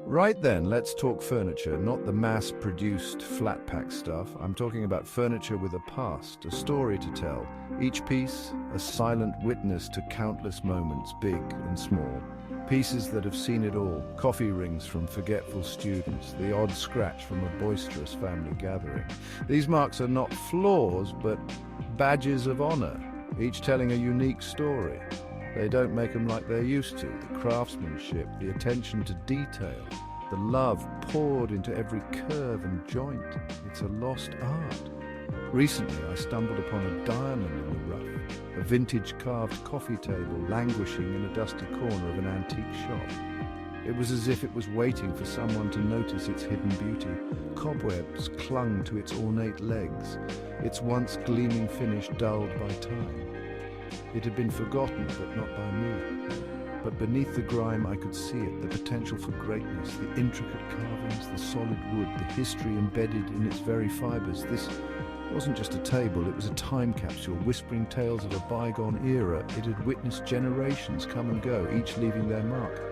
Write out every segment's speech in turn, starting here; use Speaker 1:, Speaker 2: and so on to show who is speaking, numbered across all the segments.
Speaker 1: Right then, let's talk furniture, not the mass-produced flat-pack stuff. I'm talking about furniture with a past, a story to tell. Each piece, a silent witness to countless moments, big and small. Pieces that have seen it all. Coffee rings from forgetful students, the odd scratch from a boisterous family gathering. These marks are not flaws, but badges of honor, each telling a unique story. They don't make them like they're used to. The craftsmanship, the attention to detail, the love poured into every curve and joint. It's a lost art. Recently, I stumbled upon a diamond in the rough, a vintage carved coffee table languishing in a dusty corner of an antique shop. It was as if it was waiting for someone to notice its hidden beauty. Cobwebs clung to its ornate legs, its once gleaming finish dulled by time. It had been forgotten, but not by me. But beneath the grime I could see it, the potential for greatness, the intricate carvings, the solid wood, the history embedded in its very fibers. This wasn't just a table, it was a time capsule, whispering tales of a bygone era. It had witnessed generations come and go, each leaving their mark.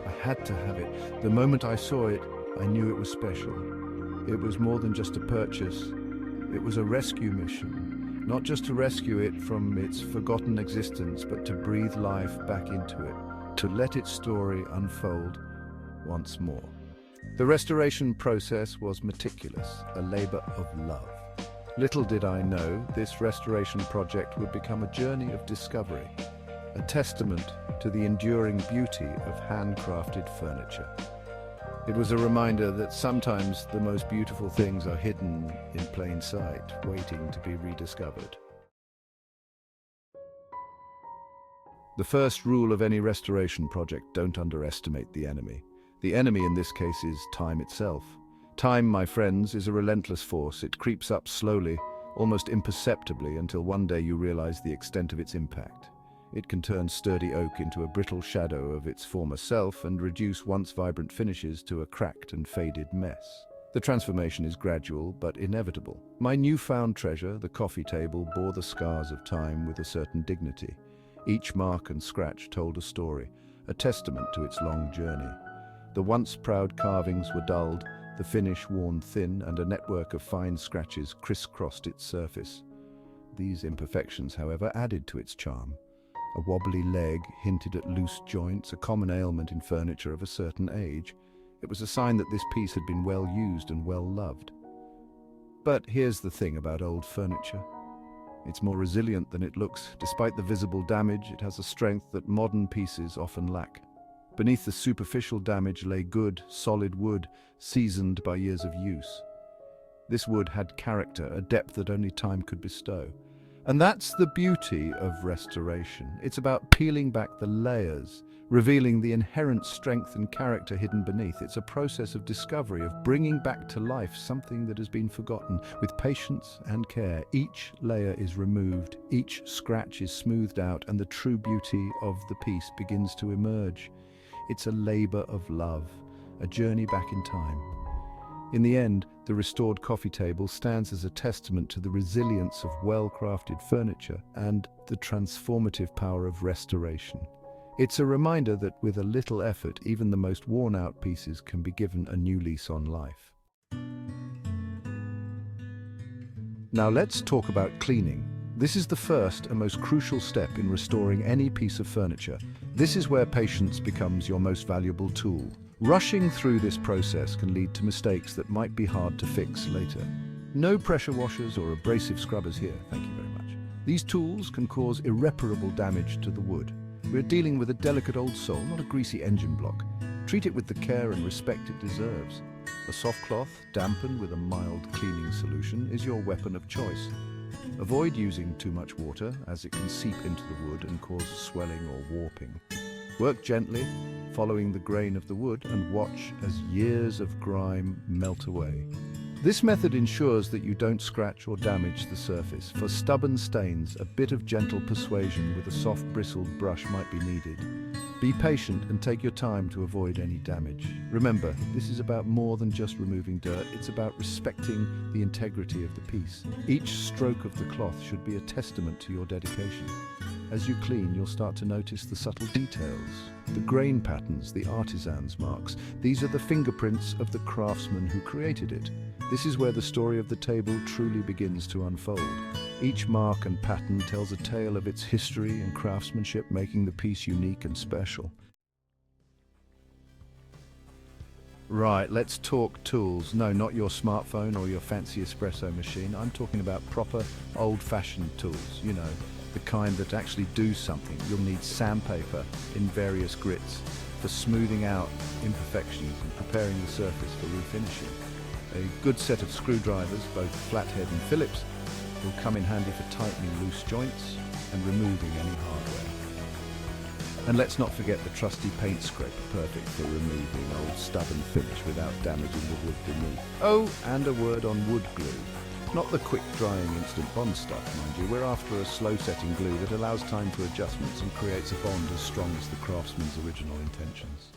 Speaker 1: I had to have it. The moment I saw it, I knew it was special. It was more than just a purchase. It was a rescue mission. Not just to rescue it from its forgotten existence, but to breathe life back into it, to let its story unfold once more. The restoration process was meticulous, a labor of love. Little did I know this restoration project would become a journey of discovery, a testament to the enduring beauty of handcrafted furniture. It was a reminder that sometimes the most beautiful things are hidden in plain sight, waiting to be rediscovered. The first rule of any restoration project: don't underestimate the enemy. The enemy in this case is time itself. Time, my friends, is a relentless force. It creeps up slowly, almost imperceptibly, until one day you realize the extent of its impact. It can turn sturdy oak into a brittle shadow of its former self and reduce once vibrant finishes to a cracked and faded mess. The transformation is gradual but inevitable. My newfound treasure, the coffee table, bore the scars of time with a certain dignity. Each mark and scratch told a story, a testament to its long journey. The once proud carvings were dulled, the finish worn thin, and a network of fine scratches crisscrossed its surface. These imperfections, however, added to its charm. A wobbly leg hinted at loose joints, a common ailment in furniture of a certain age. It was a sign that this piece had been well used and well loved. But here's the thing about old furniture. It's more resilient than it looks. Despite the visible damage, it has a strength that modern pieces often lack. Beneath the superficial damage lay good, solid wood, seasoned by years of use. This wood had character, a depth that only time could bestow. And that's the beauty of restoration. It's about peeling back the layers, revealing the inherent strength and character hidden beneath. It's a process of discovery, of bringing back to life something that has been forgotten. With patience and care, each layer is removed, each scratch is smoothed out, and the true beauty of the piece begins to emerge. It's a labor of love, a journey back in time. In the end, the restored coffee table stands as a testament to the resilience of well-crafted furniture and the transformative power of restoration. It's a reminder that with a little effort, even the most worn-out pieces can be given a new lease on life. Now let's talk about cleaning. This is the first and most crucial step in restoring any piece of furniture. This is where patience becomes your most valuable tool. Rushing through this process can lead to mistakes that might be hard to fix later. No pressure washers or abrasive scrubbers here, thank you very much. These tools can cause irreparable damage to the wood. We're dealing with a delicate old soul, not a greasy engine block. Treat it with the care and respect it deserves. A soft cloth, dampened with a mild cleaning solution, is your weapon of choice. Avoid using too much water, as it can seep into the wood and cause swelling or warping. Work gently, following the grain of the wood, and watch as years of grime melt away. This method ensures that you don't scratch or damage the surface. For stubborn stains, a bit of gentle persuasion with a soft bristled brush might be needed. Be patient and take your time to avoid any damage. Remember, this is about more than just removing dirt, it's about respecting the integrity of the piece. Each stroke of the cloth should be a testament to your dedication. As you clean, you'll start to notice the subtle details, the grain patterns, the artisan's marks. These are the fingerprints of the craftsman who created it. This is where the story of the table truly begins to unfold. Each mark and pattern tells a tale of its history and craftsmanship, making the piece unique and special. Right, let's talk tools. No, not your smartphone or your fancy espresso machine. I'm talking about proper, old-fashioned tools, you know, the kind that actually do something. You'll need sandpaper in various grits for smoothing out imperfections and preparing the surface for refinishing. A good set of screwdrivers, both flathead and Phillips, will come in handy for tightening loose joints and removing any hardware. And let's not forget the trusty paint scraper, perfect for removing old stubborn finish without damaging the wood beneath. Oh, and a word on wood glue. Not the quick-drying instant bond stuff, mind you. We're after a slow-setting glue that allows time for adjustments and creates a bond as strong as the craftsman's original intentions.